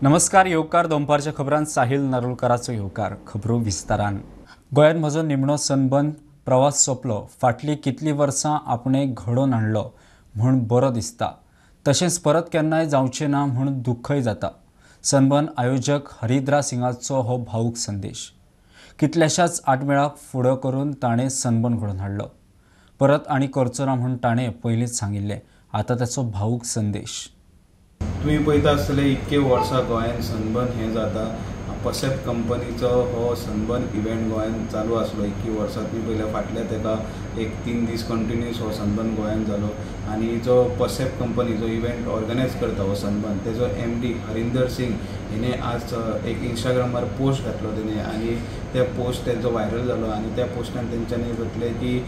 नमस्कार येवकार दोनपारच्या खबरांत साहिल नारोलकराचो येवकार खबरो विस्तारान। गोंयांत म्हजो निमणो सनबर्न प्रवास सोंपलो। फाटलीं कितलीं वर्सां आपणे घडोवन हाडलो म्हूण बरो दिसता, तशेंच परत केन्नाय जावचें ना म्हूण दुख्खय जाता। सनबर्न आयोजक हरिद्रा सिंगाचो हो भावूक संदेश। कितल्याशाच आटमेळाक फुडो करून ताणें सनबर्न घडोवन हाडलो। परत आनी करचो ना म्हूण ताणें पयलींच सांगिल्लें। आतां ताचो भावूक संदेश। तुम्ही पळयता आसतले इतके वर्सां गोंयांत सनबर्न हें जाता। पसेप कंपनीचो हो सनबर्न इव्हेंट गोंयांत चालू आसलो इतकी वर्सां। तुम्ही पळयल्या फाटल्या तेका 3 दीस कंटिन्यूस हो सनबर्न गोंयांत जालो आनी जो पसेप कंपनी जो इव्हेंट ऑर्गनायज करता हो सनबर्न तेजो MD हरिंदर सिंग हेणें आज एक इंस्टाग्रामार पोस्ट घातलो तेणें आनी त्या पोस्ट तेजो व्हायरल जालो आनी त्या पोस्टान तेंच्यांनी म्हटलें की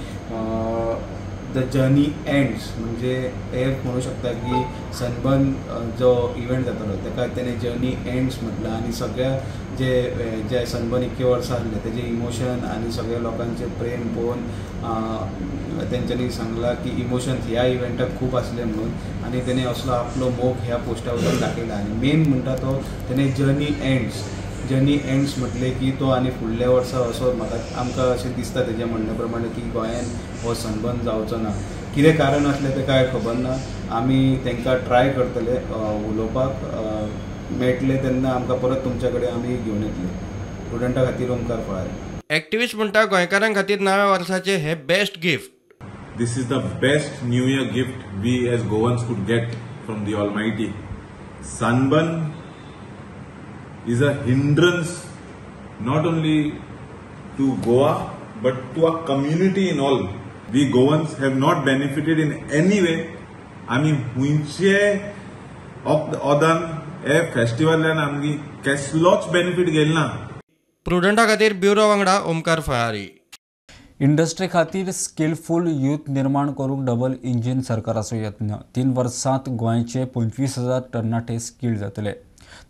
द जर्नी एंड्स, म्हणजे हे म्हणू शकता की सनबर्न जो इव्हेंट जातालो तेका तेणें जर्नी एंड्स म्हटलं आनी सगळ्या जे सनबर्न इतके वर्सां आसले तेजे इमोशन आनी सगळ्या लोकांचे प्रेम पळोवन तेंच्यांनी सांगलां की इमोशन्स ह्या इव्हेंटाक खूब आसले म्हणून आनी तेणें असलो आपलो मोग ह्या पोस्टा वयल्यान दाखयला आनी मेन म्हणटा तो तेणें जर्नी एंड्स म्हटलें की तो आनी फुडल्या वर्सा असो म्हाका आमकां अशें दिसता तेज्या म्हणणे प्रमाणे की गोंयांत हो सनबर्न जावचो ना। कितें कारण आसलें तें कांय खबर ना। आमी तांकां ट्राय करतले उलोवपाक मेळटले तेन्ना आमकां परत तुमच्या कडेन आमी घेवन येतले। स्टुडंटा खातीर ओमकार फळारी। एक्टिविस्ट म्हणटा गोंयकारां खातीर नव्या वर्साचे हे best gift. This is the best New Year gift we as Goans could get from the Almighty. Sunburn is a hindrance not only to Goa but to our community in all. We Goans have not benefited in any way. I mean, हुंयचे ओदान हे फेस्टिवलान आमगी कसलोच benefit गेल ना। प्रुडंटा खातीर bureau वांगडा Omkar Phalari. Industry खातीर skillful youth निर्माण करूंक double engine सरकाराचो यत्न। 3 वर्सांत गोंयचे 25,000 तरणाटे स्किल्ड जातले।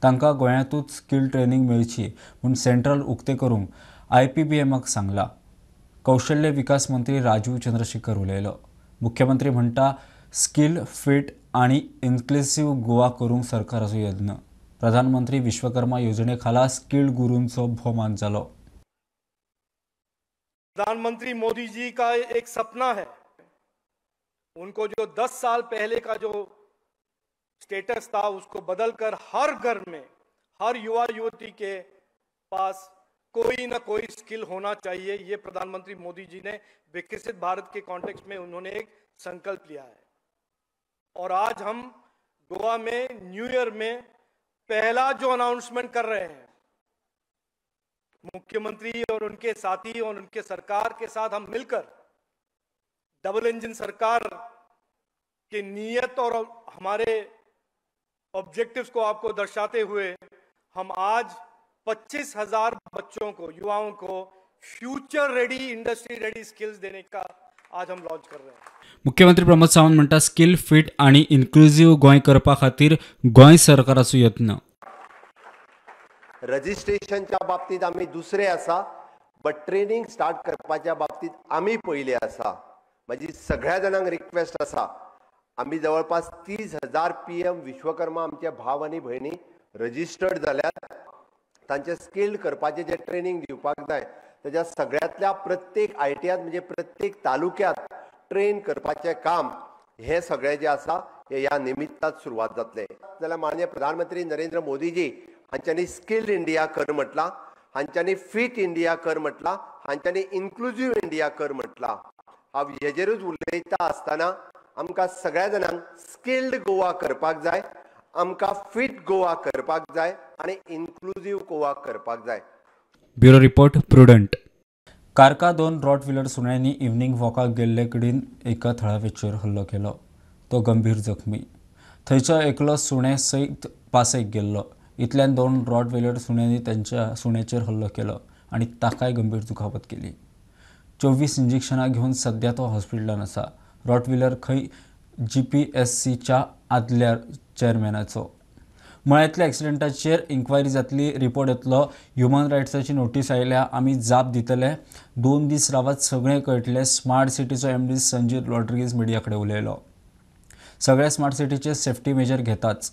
तांकां गोंयांतूच स्किल ट्रेनिंग मेळची म्हूण सेंट्रल उक्ते करूंक IPBMक सांगलां। कौशल्य विकास मंत्री राजीव चंद्रशेखर उलयलो। मुख्यमंत्री म्हणटा स्किल फिट आनी इन्क्लुसिव्ह गोवा करूंक सरकाराचो यत्न। प्रधानमंत्री विश्वकर्मा योजने खाला स्किल्ड गुरूंचो भोवमान जालो। प्रधानमंत्री मोदी जी का एक सपना है, उनको जो 10 साल पहले का जो स्टेटस था उसको बदलकर हर घर में हर युवा युवती के पास कोई ना कोई स्किल होना चाहिए। ये प्रधानमंत्री मोदी जी ने विकसित भारत के कॉन्टेक्स्ट में उन्होंने एक संकल्प लिया है और आज हम गोवा में न्यू ईयर में पहला जो अनाउंसमेंट कर रहे हैं, मुख्यमंत्री और उनके साथी और उनके सरकार के साथ हम मिलकर डबल इंजन सरकार की नीयत और हमारे ऑब्जेक्टिव्स को आपको दर्शाते हुए हम आज 25,000 बच्चों को, युवाओं को future ready, industry ready skills देने का आज हम लॉन्च कर रहे हैं। मुख्यमंत्री प्रमोद सावंत म्हणटा स्किल फिट आनी इन्क्लुसिव्ह गोंय करपा खातीर गोंय सरकाराचो यत्न। रजिस्ट्रेशनच्या बाबतीत आम्ही दुसरे आसा, बट ट्रेनिंग स्टार्ट करपाच्या बाबतीत आम्ही पहिले आसा। माझी सगळ्या जणांक रिक्वेस्ट आसा, आम्ही जवळपास 30,000 PM विश्वकर्मा आमचे भाव आनी भयणी रजिस्टर्ड जाल्यात। तांचे स्किल्ड करपाचे जे ट्रेनिंग दिवपाक जाय त्याच्या सगळ्यातल्या प्रत्येक ITयात म्हणजे प्रत्येक तालुक्यात ट्रेन करपाचे काम हे सगळे जे आसा हे या निमित्तात सुरुवात जातले। जाल्यार माननीय प्रधानमंत्री नरेंद्र मोदीजी हांच्यांनी स्किल्ड इंडिया कर म्हटला, हांच्यांनी फिट इंडिया कर म्हटला, हांच्यांनी इन्क्लुसिव्ह इंडिया कर म्हटला। हांव हेजेरूच उलयता आसतना आमकां सगळ्या जाणांक स्किल्ड गोवा करपाक जाय, आमकां फिट गोवा करपाक जाय आनी इन्क्लुसिव्ह गोवा करपाक जाय। Bureau report prudent. कारका 2 रॉटविलर सुण्यांनी इव्हनिंग वॉकाक गेल्ले कडेन एका थळावेचेर हल्लो केलो। तो गंभीर जखमी। थंयचो एकलो सुणे सयत पासयेक गेल्लो। इतल्यान 2 रॉटविलर सुण्यांनी तांच्या सुण्याचेर हल्लो केलो आनी ताकाय गंभीर दुखापत केली। 24 इंजेक्शनां घेवन सध्या तो हॉस्पिटलांत आसा। रॉटविलर खंय GPSCच्या आदल्या चेअरमॅनाचो। मळ्यांतल्या एक्सिडेंटाचेर इन्क्वायरी जातली, रिपोर्ट येतलो। ह्युमन रायट्साची नोटीस आयल्या, आमी जाप दितले। 2 दीस रावत सगळें कळटलें। स्मार्ट सिटीचो MD संजीव रॉड्रिगीज मिडिया कडेन उलयलो। सगळे स्मार्ट सिटीचे सेफ्टी मेजर घेताच।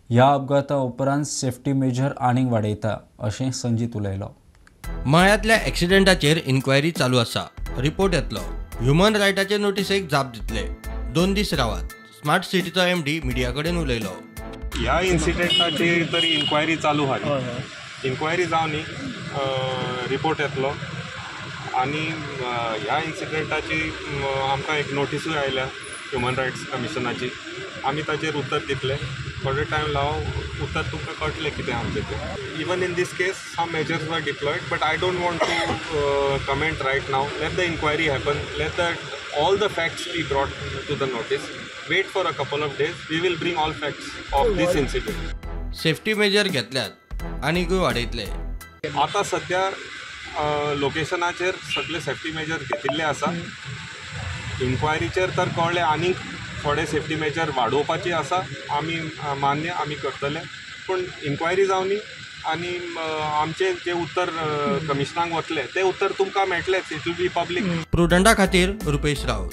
ह्या अपघाता उपरांत सेफ्टी मेजर आनीक वाडयता अशें संजीत उलयलो. मळ्यातल्या ॲक्सिडेंटाचेर इन्क्वायरी चालू आसा. रिपोर्ट येतलो. ह्युमन रायटाचे नोटीसेक जाप दितले. 2 दीस रावात. स्मार्ट सिटीचो MD मिडिया कडेन उलयलो. ह्या इन्सिडेंटाची तरी इन्क्वायरी चालू आहा. इन्क्वायरी जावनी रिपोर्ट येतलो आनी ह्या इन्सिडेंटाची आमकां एक नोटीसूय आयल्या ह्युमन रायट्स कमिशनाची. आमी ताचेर उत्तर दितले. थोडे टायम लावन उत्तर तुमकां कळटलें कितें आमचें तें. Even in this case some measures were deployed but I don't want to comment right now. Let the inquiry happen. Let the all the facts be brought to the notice. Wait for a couple of days. We will bring all facts of this incident. Safety major घेतल्यात आनीकूय वाडयतले. आता सध्या लोकेशनाचेर सगळे safety major घेतिल्ले आसा. इन्क्वायरीचेर तर कळ्ळें आनीक थोडे सेफ्टी मेजर वाडोवपाचे आसा. आमी मान्य आमी करतले. पूण इन्क्वायरी जावनी आनी आमचे जे उत्तर कमिशनाक वतले ते उत्तर तुमकां मेळटलेच. It will be public. प्रुडंटा खातीर रुपेश राऊत.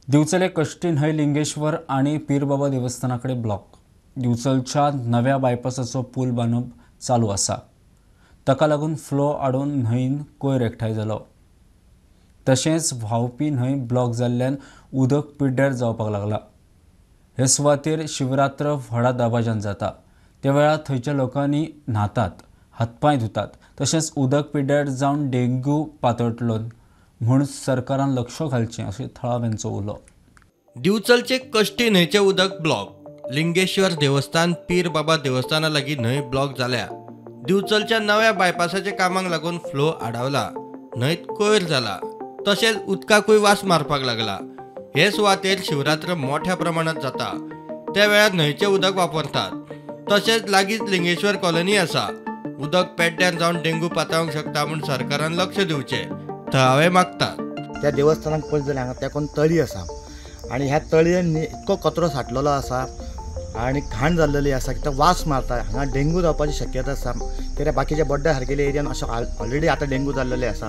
दिवचले कश्टी न्हंय लिंगेश्वर आणि पीरबाबा देवस्थाना कडेन ब्लॉक. दिवचलच्या नव्या बायपासाचो पूल बांदप चालू आसा. ताका लागून फ्लो आडून न्हंयन कोयर एकठांय जालो. तशेंच व्हांवपी न्हंय ब्लॉक जाल्ल्यान उदक पिड्ड्यार जावपाक लागला. हे सुवातेर शिवरात्र व्हडा दबाज्यान जाता. त्या वेळार थंयच्या लोकांनी न्हातात, हातपांय धुतात. तशेंच उदक पिड्ड्यार जावन डेंग्यू पातळटलो म्हूण सरकारान लक्ष घालचें अशें थळाव्यांचो उलो. दिवचलचे कश्टी न्हंयचे उदक ब्लॉक. लिंगेश्वर देवस्थान पीर बाबा देवस्थाना लागीं न्हंय ब्लॉक जाल्या. दिवचलच्या नव्या बायपासाच्या कामाक लागून फ्लो आडावला. न्हंयत कोयर जाला. तशेंच उदकाकूय वास मारपाक लागला. हे सुवातेर शिवरात्र मोठ्या प्रमाणात जाता. त्या वेळार न्हंयचें उदक वापरतात. तशेंच लागींच लिंगेश्वर कॉलनी आसा. उदक पेड्ड्यार जावन डेंग्यू पातळूंक शकता म्हूण सरकारान लक्ष दिवचें थळावे मागतात. त्या देवस्थानाक पळयत जाल्यार हांगा तेकोन तळी आसा आनी ह्या तळयेन इतको कचरो साठलेलो आसा आनी घाण जाल्लेली आसा की तो वास मारता. हांगा डेंग्यू जावपाची शक्यता आसा. कित्याक बाकीच्या बड्ड्या सारकेल्या एरियान अशें ऑलरेडी आतां डेंग्यू जाल्लेले आसा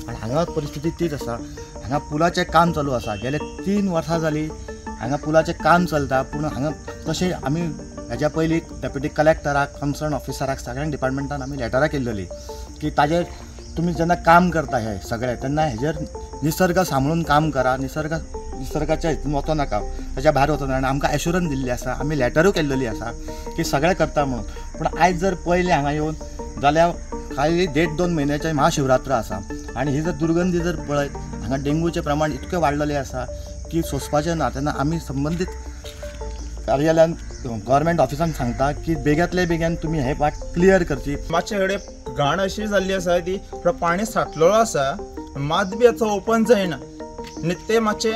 आनी हांगा परिस्थिती तीच आसा. हांगा पुलाचें काम चालू आसा. गेले 3 वर्सां जालीं हांगा पुलाचें काम चलता. पूण हांगा तशें आमी हेज्या पयलीं डेप्युटी कलेक्टराक कन्सर्न ऑफिसराक सगळ्यां डिपार्टमेंटान आमी लेटरां केल्लेली की ताजेर तुमी जेन्ना काम करता हे सगळे तेन्ना हेजेर निसर्ग सांबाळून काम करा. निसर्गाच्या हितून वचो नाका, ताच्या भायर वचो नाका. आनी आमकां एश्युरन्स दिल्ली आसा. आमी लेटरूय केल्लेली आसा की सगळें करता म्हणून. पूण आयज जर पयलें हांगा येवन जाल्यार खाली 1.5-2 म्हयन्याचें महाशिवरात्र आसा आनी ही जर दुर्गंधी जर पळयत हांगा डेंग्यूचें प्रमाण इतकें वाडलेलें आसा की सोंसपाचें ना. तेन्ना आमी संबंदीत कार्यालयान गव्हर्मेंट ऑफिसान सांगता की बेग्यांतले बेगीन तुमी हे पार्ट क्लियर करची. मातशे कडेन घाण अशी जाल्ली आसा ती पाणी साठलेलो आसा. मात बी आतां ओपन जायना आनी ते मातशे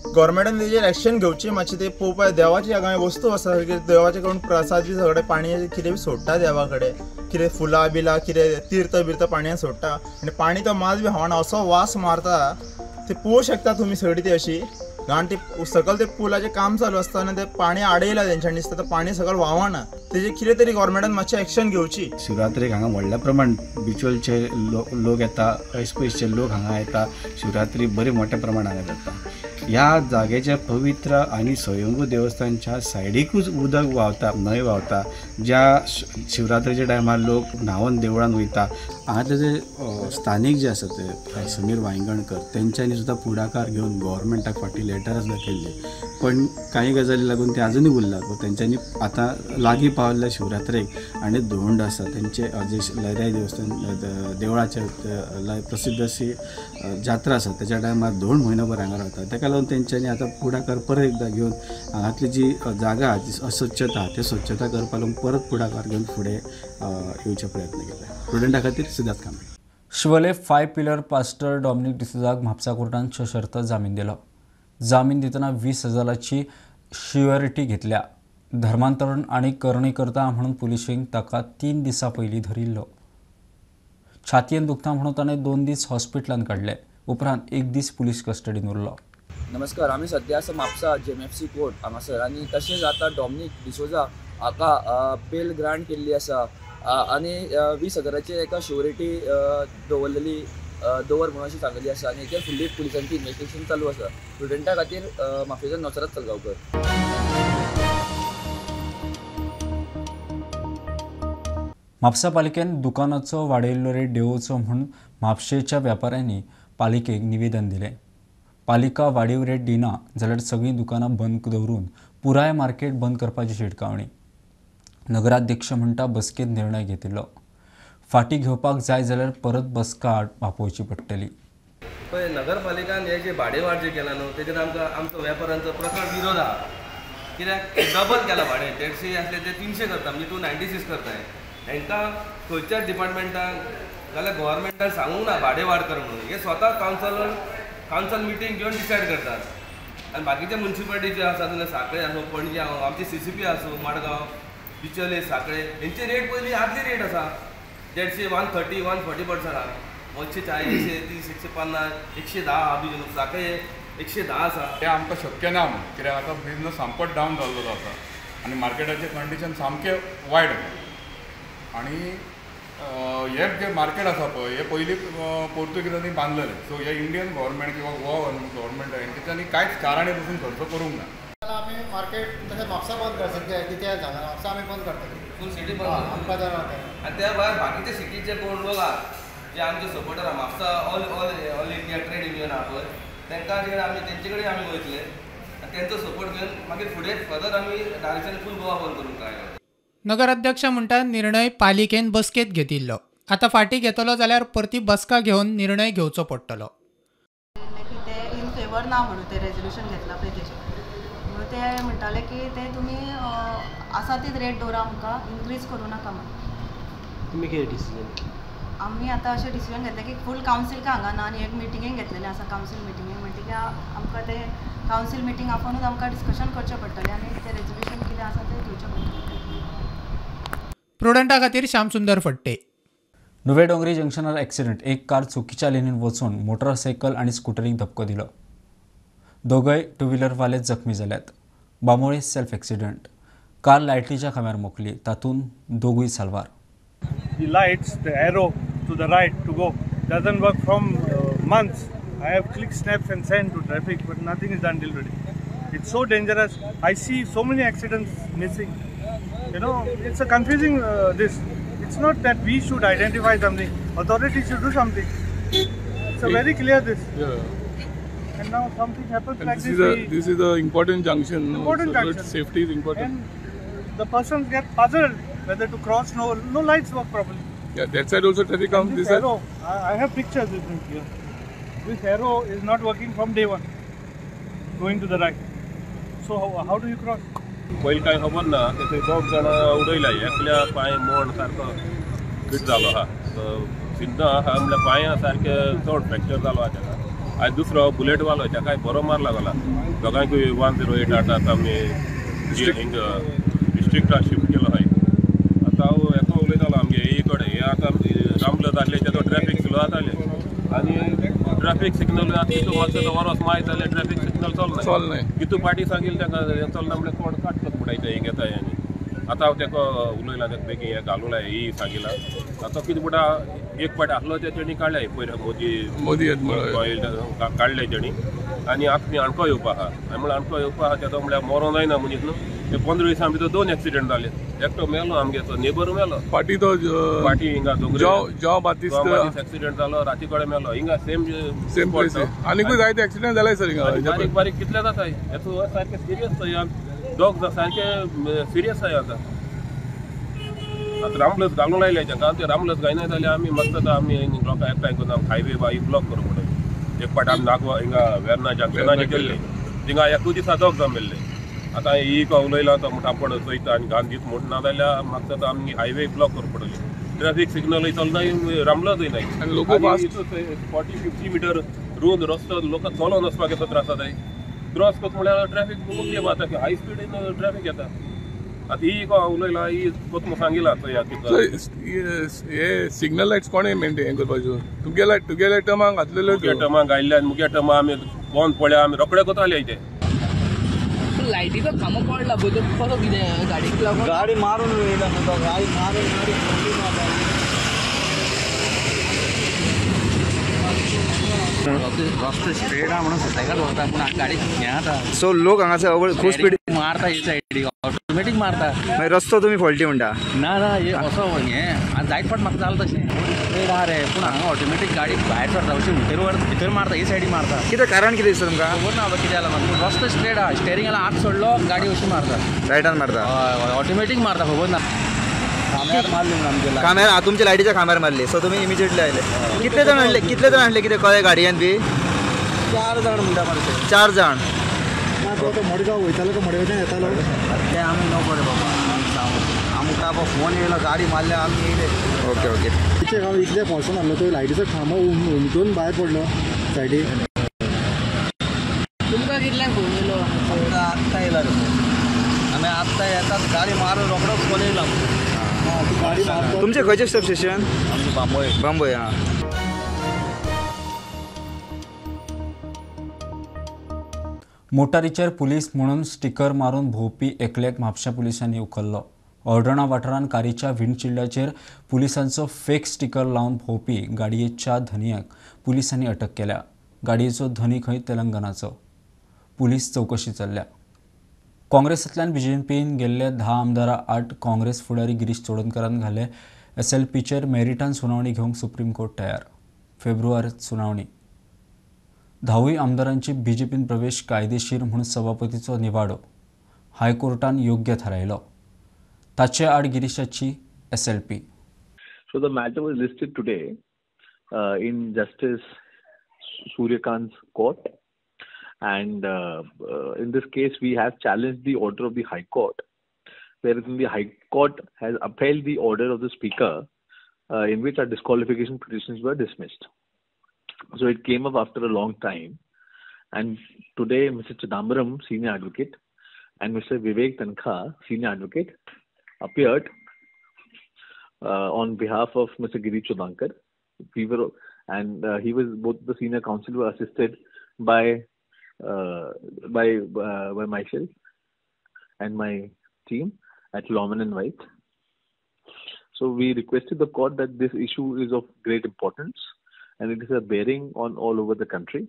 गव्हर्मेंटान तेजेर एक्शन घेवची. मातशें ते पळोवपाक देवाची हांगा वस्तू आसा देवाचे कडून प्रसाद बी सगळे पाणी कितें बी सोडटा देवा कडेन. कितें फुलां बिलां कितें तीर्थ बिर्थ पाणयान सोडटा आनी पाणी तो मात बी व्हांवना. असो वास मारता ते पळोवंक शकता तुमी सगळी ती अशी घाण. ती सकयल ते पुलाचें काम चालू आसतना ते पाणी आडयलां तेंच्यांनी दिसता. ते पाणी सकयल व्हांवना. तेजेर कितें तरी गव्हर्मेंटान मातशें एक्शन घेवची. शिवरात्रेक हांगा व्हडल्या प्रमाण बिचोलचे लोक येता. पयसचे लोक हांगा येता. शिवरात्री बरे मोठ्या प्रमाणात हांगा जाता. ह्या जागेच्या पवित्र आणि स्वयंभू देवस्थानच्या सायडीकूच उदक व्हांवता, न्हंय व्हांवता. ज्या शिवरात्रेच्या टायमार लोक न्हांवन देवळान वयता. हांगातले जे स्थानीक जे आसा ते समीर वांयगणकर तेंच्यांनी सुद्दां फुडाकार घेवन गव्हर्मेंटाक फाटीं लेटरां सुद्दां केल्ली. पण काही गजाली लागून ते आजुनूय उरलात. तेंच्यांनी आतां लागीं पावल्ल्या शिवरात्रेक आनी धोंड आसा तेंचे जे लयराई देवस्थान देवळाचे प्रसिद्ध अशी जात्रा आसा त्याच्या टायमार 2 म्हयनोभर हांगा रावता. ताका लागून तेंच्यांनी आतां फुडाकार परत एकदां घेवन हांगातली जी जागा जी अस्वच्छता ते स्वच्छता करपा लागून परत फुडाकार घेवन फुडें येवचे प्रयत्न केले. स्टुडंटा खातीर सिद्धार्थ कांबळे. शिवोले 5 पिलर पास्टर डॉमिनिक डिसूजाक म्हापसा कोर्टान सशर्त जामीन दिलो. जामीन दितना 20,000ची श्युरिटी घेतल्या. धर्मांतरण आनी करणी करता म्हणून पुलिशेन ताका 3 दिसां पयलीं धरिल्लो. छातयेन दुखता म्हणून ताणें 2 दीस हॉस्पिटलांत काडले. उपरांत 1 दीस पुलीस कस्टडीन उरलो. नमस्कार, आमी सध्या आसा म्हापसा JMFC कोर्ट हांगासर आनी तशेंच आतां डॉमिनिक डिसूजा हाका बेल ग्रांट केल्ली आसा आनी 20,000ची एका श्युरिटी दवरलेली दवर म्हणून अशी सांगलेली आसा आनी हेचेर फुल्ली पुलिसांची इन्व्हेस्टिगेशन चालू आसा. स्टुडंटा खातीर म्हापशेच्यान नौसरात सलगांवकर. म्हापसा पालिकेन दुकानाचो वाडयल्लो रेट देंवोवचो म्हूण म्हापशेच्या व्यापाऱ्यांनी पालिकेक निवेदन दिलें. पालिका वाडीव रेट दिना जाल्यार सगळीं दुकानां बंद दवरून पुराय मार्केट बंद करपाची शिटकावणी. नगराध्यक्ष म्हणटा बसकेंत निर्णय घेतिल्लो. फाटीं घेवपाक जाय जाल्यार परत बसका आपोवची पडटली. पळय नगरपालिकान हे जे भाडेवाड जे केला न्हू तेजेर आमचो वेपाऱ्यांचो प्रखर विरोध आहा. कित्याक डबल केला भाडें 150 आसले ते 300 करता म्हणजे 296 करताय. हांकां खंयच्याच डिपार्टमेंटान जाल्यार गव्हर्मेंटान सांगूंक ना भाडें वाड कर म्हणून. हे स्वता कावन्सल मिटींग घेवन डिसायड करतात. आनी बाकीचे म्युनिसिपालिटी जे आसा जाल्यार सांकळे आसूं पणजी आमचे CCP आसूं मडगांव बिचोले सांकळे हेंची रेट पयलीं आदली रेट आसा 150 130 140% आहा. 140 130 150 110 आहा बी सांकळे 110 आसा. हे आमकां शक्य ना म्हणून कित्याक आतां बिजनस सामकोच डावन जाल्लो आसा आनी मार्केटाचें कंडिशन सामकें वायट आसा. आनी हे जे मार्केट आसा पळय हे पयलीं पोर्तुगीजांनी बांदलेले. सो हे इंडियन गव्हर्मेंट किंवा गोवा गव्हर्मेंट हेंच्यांनी कांयच चारांनी पसून खर्च करूंक ना. आमी मार्केट तशें म्हापसा बंद करता कित्याक जाणा म्हापसा आमी बंद करतले फूल सिटी बंद आमकां जाणा. आनी त्या भायर बाकीचे सिटीचे कोण लोक आहा जे आमचे सपोर्टर आहा Mapusa all India trade union आहा पळय तांकां जे आमी तेंचे कडेन आमी वयतले आनी तेंचो सपोर्ट घेवन मागीर फुडें फर्दर आमी डायरेक्शन फूल गोवा बंद करूंक ट्राय करता. नगराध्यक्ष म्हणटा निर्णय पालिकेन बसकेत घेतिल्लो. आतां फाटीं घेतलो जाल्यार परती बसका घेवन निर्णय घेवचो पडटलो. ते इन फेवर ना म्हणून ते रेजोल्युशन घेतला पळय तेजें म्हणून ते म्हणटाले की ते तुमी आसा तीच रेट दवरा आमकां इन्क्रीज करूं नाका म्हणून. तुमी कितें डिसिजन? आमी आतां अशें डिसिजन घेतलें की फूल कावन्सील हांगा ना आनी एक मिटिंगेक घेतलेलें आसा कावन्सील मिटिंगेक म्हणटकीर आमकां ते कावन्सील मिटींग आपोवनूच आमकां डिस्कशन करचें पडटलें आनी ते रेजोल्युशन कितें आसा तें घेवचें पडटलें. प्रुडंटा खातीर श्याम सुंदर फडटे. नुवे डोंगरी जंक्शनार एक्सिडेंट. एक कार चुकीच्या लेनीन वचून मोटरसायकल आनी स्कुटरीक धपको दिलो. दोगय टू व्हिलरवाले जखमी जाल्यात. Bambolim self accident. कार लायटीच्या खांब्यार मोखली तातूंत दोगूय साल्वार. The lights, the arrow to the right to go doesn't work from months. I have clicked snaps and sent to traffic, but nothing is done till today. It's so dangerous. I see so many accidents missing. You know, it's a confusing this. It's not that we should identify something. Authorities should do something. It's a very clear this. Yeah. And now something happens and like this is the important junction. Important junction. Safety is important. And the persons get puzzled whether to cross. No lights work properly. Yeah, that side also traffic comes. This arrow, I have pictures with me here. This arrow is not working from day one. Going to the right. So how do you cross? पयलीं कांय खबर ना ते 2 जाणां उडयला एकल्या पांय मोड सारको fit जालो आहा सिद्धा आहा म्हणल्यार पांयां सारके चड फ्रॅक्चर जालो आहा ताका. आयज दुसरो बुलेटवालो ताकाय बरो मार लागला. दोगांयकूय 108 आतां आमी डिस्ट्रिक्टाक शिफ्ट केलो आहाय. आतां हांव हेका उलयतालो आमगे हे कडेन हे आतां रामलो जाल्ले ते ट्रॅफिक स्लो जाताले आनी ट्रॅफिक सिग्नल आतां मातसो वरोस माय जाल्यार ट्रॅफिक सिग्नल चलना. कितू पाटी सांगिल्लें ताका चलना म्हणल्यार कोण काडटलो बुडायता हे घेताय आनी आतां हांव ताका उलयलां ताका बेगीन हें घालूं लाय ही सांगिलां. आतां कितें बुडा एक पाटी आसलो ते तेणी काडल्याय पयर मोदी काडले तेणी आनी आतां ती अणको येवपा आहा. हांवें म्हळ्यार अणको येवपा आहा तेदो म्हळ्यार मरो जायना मनीस न्हू. ते 15 दिसां भितर 2 एक्सिडेंट जाले. एकटो मेलो आमगे नेबर मेलो पाटी हिंगा एक्सिडेंट जालो राती कडेन मेलो हिंगा सेम प्लेस. आनीकूय जायते एक्सिडेंट जालाय सर हिंगा बारीक बारीक कितले जाताय. हेचो सारके सिरियस दोग सारके सिरियस आहाय. आतां रामलस घालूंक लायले ताका ते रामलस घायना जाल्यार आमी मागता आमी लोकां एकठांय करून हायवे बाय ब्लॉक करूंक पडटलें. एक पाट आमी नागवा हिंगा वेर्ना जंक्शनाचेर गेल्ले थिंगा 1 दिसा दोग जमिल्ले. आतां ही उलयलां तो म्हणटा आपण चोयता आनी घान दीत म्हूण ना जाल्यार मागता आमी हायवे ब्लॉक करूंक पडटलें. ट्रॅफिक सिग्नलूय चलनाय रामलसय नाय. 40-50 मिटर रोड रस्तो लोक चलोन वचपाक येता त्रास जाताय. क्रॉस करता म्हळ्यार ट्रॅफीक मुख्य बात हाय स्पीडीन ट्रॅफीक येता. आतां ही उलयलां ही कोत सांगिलां हे सिग्नल लायट्स कोणें मेंटेन करपाच्यो. तुगे टर्माक घातलेल्यो टर्माक घायल्ले आनी मुगे टर्मा आमी बंद पळय आमी रोखडे कोताले ते लायटीचो खांबो पडला कसो कितें गाडीक लागून गाडी मारून वयला न्हू तो गाडी मारून रस्तो स्ट्रेट आहा म्हणून सायकल वता पूण गाडी हें आतां सो लोक हांगासर खूब स्पीड मारता ही सायडीक ऑटोमॅटीक मारता मागीर रस्तो तुमी फॉल्टी म्हणटा ना ना हे असो हें आनी जायत फावट म्हाका जालें तशें स्ट्रेट आहा रे पूण हांगा ऑटोमॅटीक गाडी भायर सरता अशी भितर मारता ही सायडीक मारता कितें कारण कितें दिसता तुमकां खबर ना बाबा कितें जालां म्हाका पूण रस्तो स्ट्रेट आहा स्टेरिंगाला हात सोडलो गाडी अशी मारता रायटान मारता हय ऑटोमॅटीक मारता खबर ना खांब्यार मारली म्हणून आमच्या खांब्यार तुमच्या लायटीच्या खांब्यार मारली सो तुमी इमिजिएटली आयले कितले जाण आणले कितें कळ्ळें गाडयेन बी 4 जाण म्हणटा मरे 4 जाण मडगांव वयतालो तो मडगांवच्यान येतालो ते आमी नको रे बाबा आमकां बाबा फोन येयलो गाडी मारल्या आमी येयले ओके ओके कितें हांव इतले पोर्सन आहलो तो लायटीचो खांबो उमटून भायर पडलो सायडीक तुमकां कितल्यांक फोन येयलो आमकां आत्तां येयला रे आमी आत्तां येतात गाडी मारून रोखडोच फोन येयला तुमचें खंयचें सब स्टेशन आमचें बांबोय हां मोटारीचेर पुलीस म्हणून स्टिकर मारून भोंवपी एकल्याक म्हापशा पुलिसांनी उखल्लो. ऑर्डणा वाठारांत कारीच्या विंडशिल्डाचेर पुलिसांचो फेक स्टिकर लावन भोंवपी गाडयेच्या धनियाक पुलिसांनी अटक केल्या. गाडयेचो धनी खंय तेलंगणाचो. पुलीस चवकशी चल्ल्या. काँग्रेसांतल्यान बीजेपीन गेल्ले 10 आमदारां 8 काँग्रेस फुडारी गिरीश चोडणकरान घाले SLPचेर मेरिटान सुनावणी घेवंक सुप्रीम कोर्ट तयार. फेब्रुवारींत सुनावणी. 10 आमदारांची बीजेपीन प्रवेश कायदेशीर म्हणून सभापतीचो निवाडो हायकोर्टान योग्य थारायलो. ताचे आड गिरीशाची SLP. So the matter was listed today in Justice Suryakant's court, and in this case we have challenged the order of the High Court, wherein the High Court has upheld the order of the Speaker in which our disqualification petitions were dismissed. So it came up after a long time, and today Mr. Chidambaram, senior advocate, and Mr. Vivek Tankha, senior advocate, appeared on behalf of Mr. Girish Chodankar. We were, and he was, both the senior counsel were assisted by myself and my team at Lawman and White. So we requested the court that this issue is of great importance, and it is a bearing on all over the country,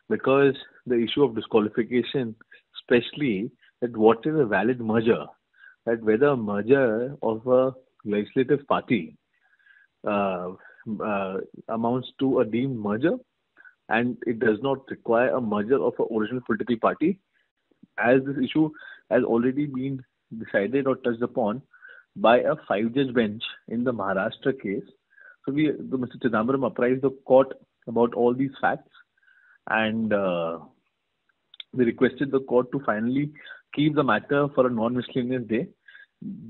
because the issue of disqualification, especially that what is a valid merger, that whether a merger of a legislative party amounts to a deemed merger, and it does not require a merger of an original political party, as this issue has already been decided or touched upon by a 5-judge bench in the Maharashtra case. So Mr. Chidambaram apprised the court about all these facts, and they requested the court to finally keep the matter for a non-miscellaneous day,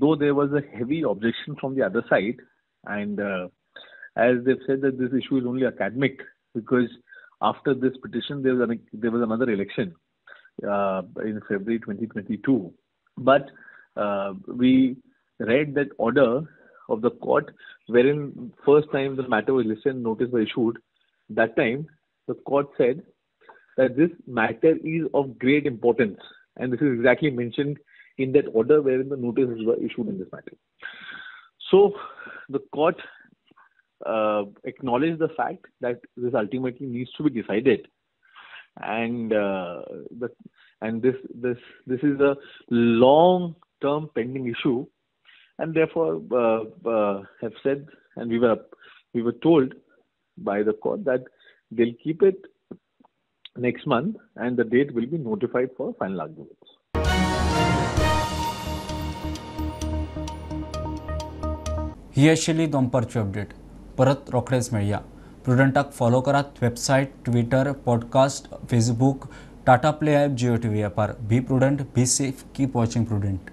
though there was a heavy objection from the other side, and as they've said that this issue is only academic, because after this petition there was another election in February 2022. But we read that order of the court, wherein first time the matter was listened, notice was issued. That time the court said that this matter is of great importance, and this is exactly mentioned in that order wherein the notices were issued in this matter. So the court acknowledged the fact that this ultimately needs to be decided, and this is a long term pending issue, and therefore have said, and we were told by the court that they'll keep it next month, and the date will be notified for final arguments. ही आशिल्ली दनपारची update. परत रोखडेच मेळया. प्रुडंटाक follow करात website, Twitter, podcast, Facebook, Tata Play app, Jio TV ॲपार. Be Prudent, be safe, keep watching prudent.